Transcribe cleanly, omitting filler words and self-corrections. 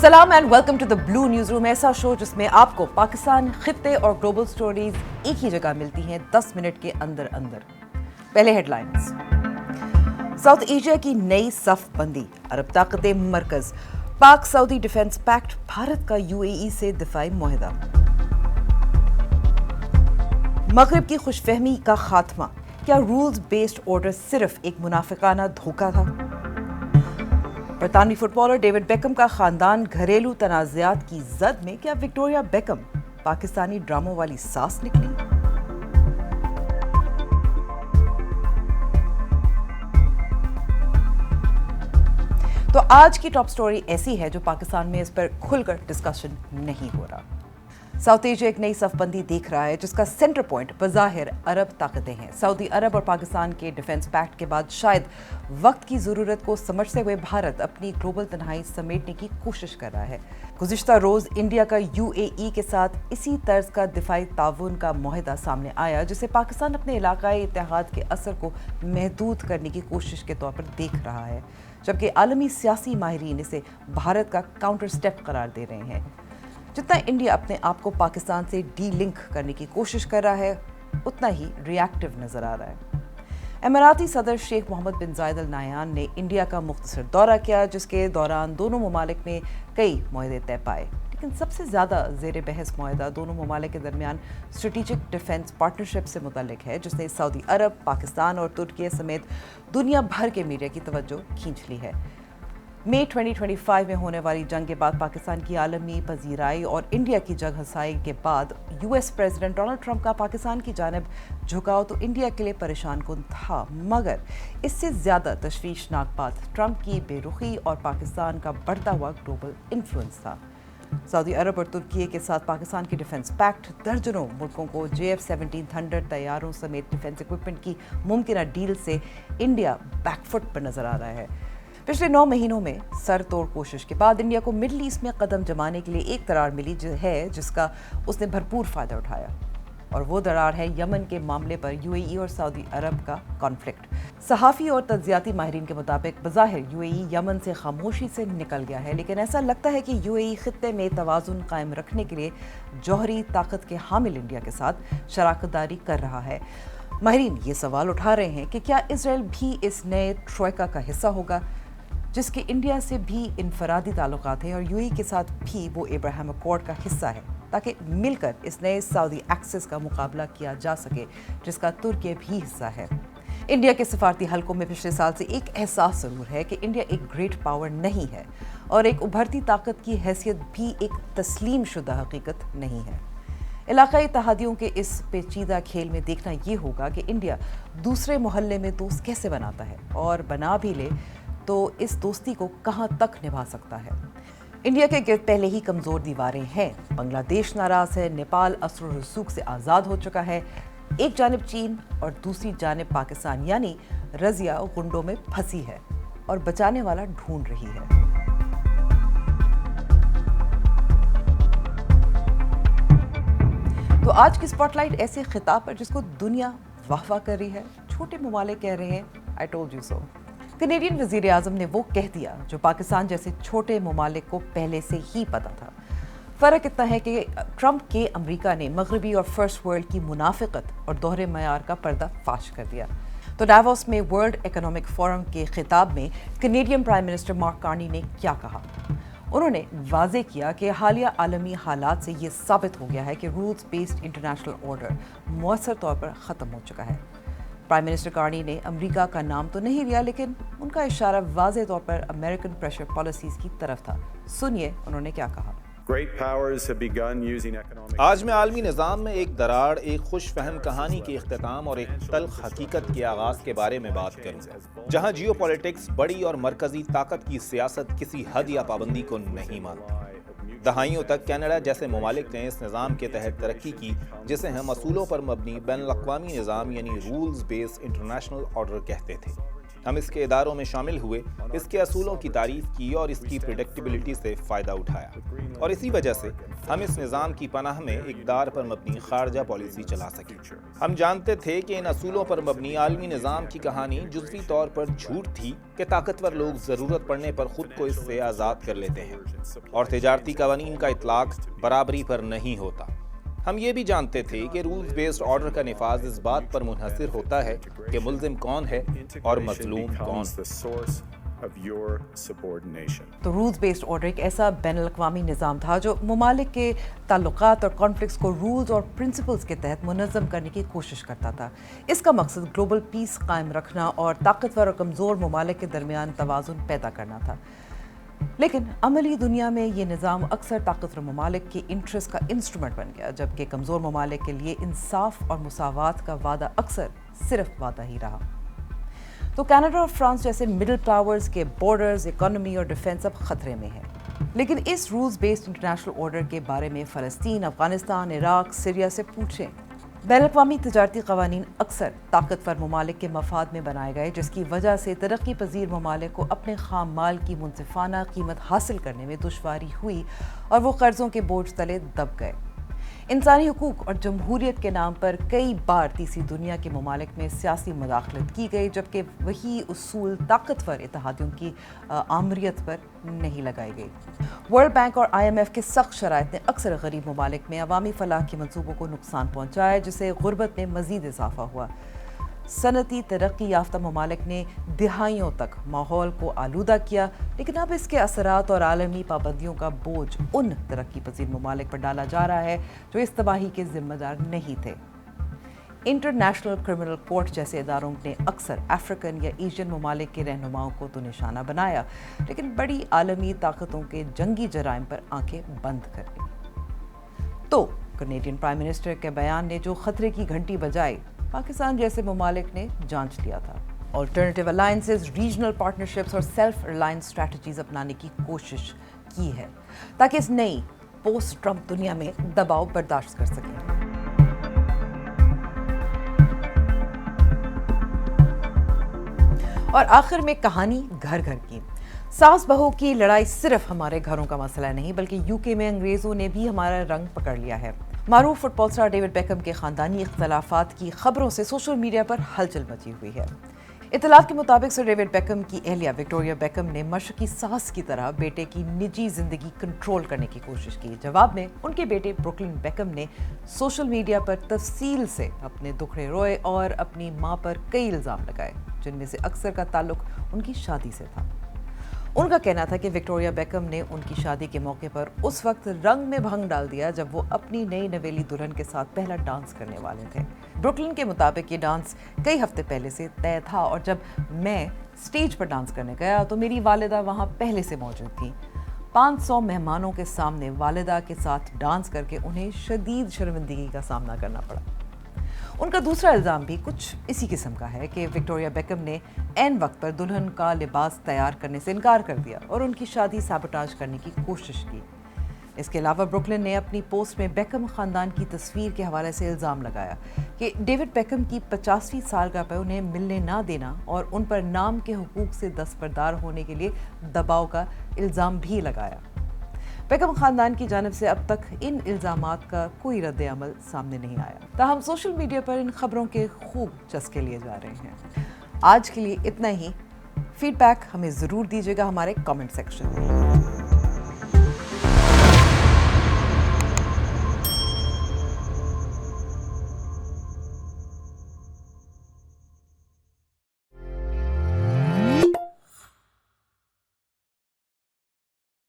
सलाम and welcome to the blue newsroom, ऐसा show जिसमें आपको पाकिस्तान, खित्ते और ग्लोबल स्टोरीज एक ही जगह मिलती हैं 10 मिनट के अंदर अंदर। पहले हेडलाइंस। साउथ एशिया की नई सफ बंदी, अरब ताकतें मरकज, पाक सऊदी डिफेंस पैक्ट, भारत का यूएई से दिफाई मुआहदा। मगरिब की खुशफहमी का खात्मा, क्या रूल्स बेस्ड ऑर्डर सिर्फ एक मुनाफिकाना धोखा था? बरतानवी फुटबॉलर डेविड बेकम का खानदान घरेलू तनाज़ात की जद में, क्या विक्टोरिया बेकम पाकिस्तानी ड्रामों वाली सास निकली? तो आज की टॉप स्टोरी ऐसी है जो पाकिस्तान में इस पर खुलकर डिस्कशन नहीं हो रहा। साउथ एशिया एक नई सफबंदी देख रहा है जिसका सेंटर पॉइंट बज़ाहिर अरब ताकतें हैं। सऊदी अरब और पाकिस्तान के डिफेंस पैक्ट के बाद शायद वक्त की ज़रूरत को समझते हुए भारत अपनी ग्लोबल तन्हाई समेटने की कोशिश कर रहा है। गुज़िश्ता रोज़ इंडिया का यूएई के साथ इसी तर्ज का दिफाई ताउन का मुआहदा सामने आया, जिसे पाकिस्तान अपने इलाकाई इत्तेहाद के असर को महदूद करने की कोशिश के तौर पर देख रहा है, जबकि आलमी सियासी माहिरीन इसे भारत का काउंटर स्टेप करार दे रहे हैं। जितना इंडिया अपने आप को पाकिस्तान से डी लिंक करने की कोशिश कर रहा है, उतना ही रिएक्टिव नजर आ रहा है। अमीराती सदर शेख मोहम्मद बिन जायद अल नाहयान ने इंडिया का मुख्तसर दौरा किया, जिसके दौरान दोनों ममालिक में कई मुआहदे तय पाए, लेकिन सबसे ज़्यादा ज़ेर बहस मुआहदा दोनों ममालिक के दरमियान स्ट्रेटेजिक डिफेंस पार्टनरशिप से मुतल्लिक है, जिसने सऊदी अरब, पाकिस्तान और तुर्की समेत दुनिया भर के मीडिया की तवज्जो खींच ली है। मई 2025 में होने वाली जंग के बाद पाकिस्तान की आलमी पजीराई और इंडिया की जंग हंसाई के बाद यूएस प्रेसिडेंट डोनाल्ड ट्रंप का पाकिस्तान की जानिब झुकाव तो इंडिया के लिए परेशान कुन था, मगर इससे ज़्यादा तशवीशनाक बात ट्रंप की बेरुखी और पाकिस्तान का बढ़ता हुआ ग्लोबल इन्फ्लुएंस था। सऊदी अरब और तुर्की के साथ पाकिस्तान की डिफेंस पैक्ट दर्जनों मुल्कों को JF-17 थंडर तैयारों समेत डिफेंस इक्विपमेंट की मुमकिन डील से इंडिया बैकफुट पर नजर आ रहा है। पिछले 9 महीनों में सर तोड़ कोशिश के बाद इंडिया को मिडल ईस्ट में कदम जमाने के लिए एक दरार मिली जिसका उसने भरपूर फायदा उठाया, और वो दरार है यमन के मामले पर यूएई और सऊदी अरब का कॉन्फ्लिक्ट। सहाफ़ी और तज्जियाती माहिरीन के मुताबिक बज़ाहिर यूएई यमन से खामोशी से निकल गया है, लेकिन ऐसा लगता है कि यूएई खित्ते में तवाज़ुन कायम रखने के लिए जौहरी ताकत के हामिल इंडिया के साथ शराकतदारी कर रहा है। माहिरीन ये सवाल उठा रहे हैं कि क्या इसराइल भी इस नए ट्रोइका का हिस्सा होगा, जिसके इंडिया से भी इनफरादी ताल्लुकात हैं, और यूएई के साथ भी वो अब्राहम अकॉर्ड का हिस्सा है, ताकि मिलकर इस नए सऊदी एक्सेस का मुकाबला किया जा सके, जिसका तुर्की भी हिस्सा है। इंडिया के सिफारती हलकों में पिछले साल से एक एहसास ज़रूर है कि इंडिया एक ग्रेट पावर नहीं है, और एक उभरती ताकत की हैसियत भी एक तस्लीम शुदा हकीकत नहीं है। इलाकाई इत्तेहादियों के इस पेचीदा खेल में देखना ये होगा कि इंडिया दूसरे मोहल्ले में दोस्त कैसे बनाता है, और बना भी ले तो इस दोस्ती को कहां तक निभा सकता है। इंडिया के गिर्द पहले ही कमज़ोर दीवारें हैं। बांग्लादेश नाराज़ है, नेपाल असर रसूख से आज़ाद हो चुका है, एक जानिब चीन और दूसरी जानिब पाकिस्तान यानी रज़िया गुंडों में फंसी है और बचाने वाला ढूंढ रही है। तो आज की स्पॉटलाइट ऐसे खिताब पर जिसको दुनिया वाह वाह कर रही है। छोटे ममालिक कह रहे हैं I told you so. Canadian वज़ीर आज़म ने वो कह दिया जो पाकिस्तान जैसे छोटे ममालिक को पहले से ही पता था। फ़र्क इतना है कि ट्रंप के अमेरिका ने मगरबी और फर्स्ट वर्ल्ड की मुनाफिकत और दोहरे मयार का पर्दा फाश कर दिया। तो डावोस में वर्ल्ड इकोनॉमिक फोरम के खिताब में Canadian prime minister mark Carney ने क्या कहा? उन्होंने वाज़े किया कि हालिया आलमी हालात से ये साबित हो गया है कि रूल्स बेस्ड इंटरनेशनल ऑर्डर मौसर तौर पर ख़त्म हो चुका है। प्राइम मिनिस्टर कार्नी ने अमेरिका का नाम तो नहीं लिया, लेकिन उनका इशारा वाज़े तौर पर अमेरिकन प्रेशर पॉलिसीज़ की तरफ था। सुनिए उन्होंने क्या कहा। आज मैं आलमी निज़ाम में एक दरार, एक खुश फहम कहानी के इख्तिताम और एक तल्ख हकीकत के आगाज़ के बारे में बात करूँगा, जहाँ जियोपॉलिटिक्स बड़ी और मरकजी ताकत की सियासत किसी हद या पाबंदी को नहीं मानती। दहाइयों तक कनाडा जैसे ममालिक ने इस निज़ाम के तहत तरक्की की, जिसे हम असूलों पर मबनी बैनुल अक़वामी निज़ाम यानी रूल्स बेस्ड इंटरनेशनल ऑर्डर कहते थे। ہم اس کے اداروں میں شامل ہوئے، اس کے اصولوں کی تعریف کی اور اس کی پریڈکٹیبلٹی سے فائدہ اٹھایا، اور اسی وجہ سے ہم اس نظام کی پناہ میں اقدار پر مبنی خارجہ پالیسی چلا سکے۔ ہم جانتے تھے کہ ان اصولوں پر مبنی عالمی نظام کی کہانی جزوی طور پر جھوٹ تھی کہ طاقتور لوگ ضرورت پڑنے پر خود کو اس سے آزاد کر لیتے ہیں اور تجارتی قوانین کا اطلاق برابری پر نہیں ہوتا۔ ہم یہ بھی جانتے تھے کہ رولز بیسڈ آرڈر کا نفاذ اس بات پر منحصر ہوتا ہے کہ ملزم کون ہے اور مظلوم کون۔ تو رولز بیسڈ آرڈر ایک ایسا بین الاقوامی نظام تھا جو ممالک کے تعلقات اور کانفلکٹس کو رولز اور پرنسپلز کے تحت منظم کرنے کی کوشش کرتا تھا۔ اس کا مقصد گلوبل پیس قائم رکھنا اور طاقتور اور کمزور ممالک کے درمیان توازن پیدا کرنا تھا۔ لیکن عملی دنیا میں یہ نظام اکثر طاقتور ممالک کی انٹرسٹ کا انسٹرومنٹ بن گیا، جبکہ کمزور ممالک کے لیے انصاف اور مساوات کا وعدہ اکثر صرف وعدہ ہی رہا۔ تو کینیڈا اور فرانس جیسے مڈل پاورز کے بارڈرز، اکانومی اور ڈیفنس اب خطرے میں ہے۔ لیکن اس رولز بیسڈ انٹرنیشنل آرڈر کے بارے میں فلسطین، افغانستان، عراق، سیریا سے پوچھیں۔ بین الاقوامی تجارتی قوانین اکثر طاقتور ممالک کے مفاد میں بنائے گئے، جس کی وجہ سے ترقی پذیر ممالک کو اپنے خام مال کی منصفانہ قیمت حاصل کرنے میں دشواری ہوئی اور وہ قرضوں کے بوجھ تلے دب گئے۔ انسانی حقوق اور جمہوریت کے نام پر کئی بار تیسری دنیا کے ممالک میں سیاسی مداخلت کی گئی، جبکہ وہی اصول طاقتور اتحادیوں کی آمریت پر نہیں لگائی گئی۔ ورلڈ بینک اور IMF کے سخت شرائط نے اکثر غریب ممالک میں عوامی فلاح کے منصوبوں کو نقصان پہنچایا، جس سے غربت میں مزید اضافہ ہوا۔ صنعتی ترقی یافتہ ممالک نے دہائیوں تک ماحول کو آلودہ کیا، لیکن اب اس کے اثرات اور عالمی پابندیوں کا بوجھ ان ترقی پذیر ممالک پر ڈالا جا رہا ہے جو اس تباہی کے ذمہ دار نہیں تھے۔ انٹرنیشنل کرمنل کورٹ جیسے اداروں نے اکثر افریقن یا ایشین ممالک کے رہنماؤں کو تو نشانہ بنایا، لیکن بڑی عالمی طاقتوں کے جنگی جرائم پر آنکھیں بند کر دیں۔ تو کینیڈین پرائم منسٹر کے بیان نے جو خطرے کی گھنٹی بجائی، پاکستان جیسے ممالک نے جانچ لیا تھا۔ آلٹرنیٹیو الائنسز، ریجنل پارٹنرشپس اور سیلف ریلائنس اسٹریٹجیز اپنانے کی کوشش کی ہے تاکہ اس نئی پوسٹ ٹرمپ دنیا میں دباؤ برداشت کر سکیں۔ اور آخر میں کہانی گھر گھر کی۔ ساس بہو کی لڑائی صرف ہمارے گھروں کا مسئلہ نہیں، بلکہ UK میں انگریزوں نے بھی ہمارا رنگ پکڑ لیا ہے۔ معروف فٹ بال اسٹار ڈیوڈ بیکہم کے خاندانی اختلافات کی خبروں سے سوشل میڈیا پر ہلچل مچی ہوئی ہے۔ اطلاعات کے مطابق سر ڈیوڈ بیکہم کی اہلیہ وکٹوریہ بیکہم نے مشرقی ساس کی طرح بیٹے کی نجی زندگی کنٹرول کرنے کی کوشش کی۔ جواب میں ان کے بیٹے بروکلن بیکہم نے سوشل میڈیا پر تفصیل سے اپنے دکھڑے روئے اور اپنی ماں پر کئی الزام لگائے، جن میں سے اکثر کا تعلق ان کی شادی سے تھا۔ ان کا کہنا تھا کہ وکٹوریہ بیکہم نے ان کی شادی کے موقع پر اس وقت رنگ میں بھنگ ڈال دیا جب وہ اپنی نئی نویلی دلہن کے ساتھ پہلا ڈانس کرنے والے تھے۔ بروکلن کے مطابق یہ ڈانس کئی ہفتے پہلے سے طے تھا، اور جب میں اسٹیج پر ڈانس کرنے گیا تو میری والدہ وہاں پہلے سے موجود تھیں۔ 500 مہمانوں کے سامنے والدہ کے ساتھ ڈانس کر کے انہیں شدید شرمندگی کا سامنا کرنا پڑا۔ ان کا دوسرا الزام بھی کچھ اسی قسم کا ہے کہ وکٹوریہ بیکہم نے عین وقت پر دلہن کا لباس تیار کرنے سے انکار کر دیا اور ان کی شادی سابوٹاژ کرنے کی کوشش کی۔ اس کے علاوہ بروکلن نے اپنی پوسٹ میں بیکہم خاندان کی تصویر کے حوالے سے الزام لگایا کہ ڈیوڈ بیکہم کی 50ویں سالگرہ پر انہیں ملنے نہ دینا اور ان پر نام کے حقوق سے دستبردار ہونے کے لیے دباؤ کا الزام بھی لگایا۔ بیکہم خاندان کی جانب سے اب تک ان الزامات کا کوئی رد عمل سامنے نہیں آیا، تاہم سوشل میڈیا پر ان خبروں کے خوب چسکے لیے جا رہے ہیں۔ آج کے لیے اتنا ہی۔ فیڈ بیک ہمیں ضرور دیجیے گا ہمارے کامنٹ سیکشن میں۔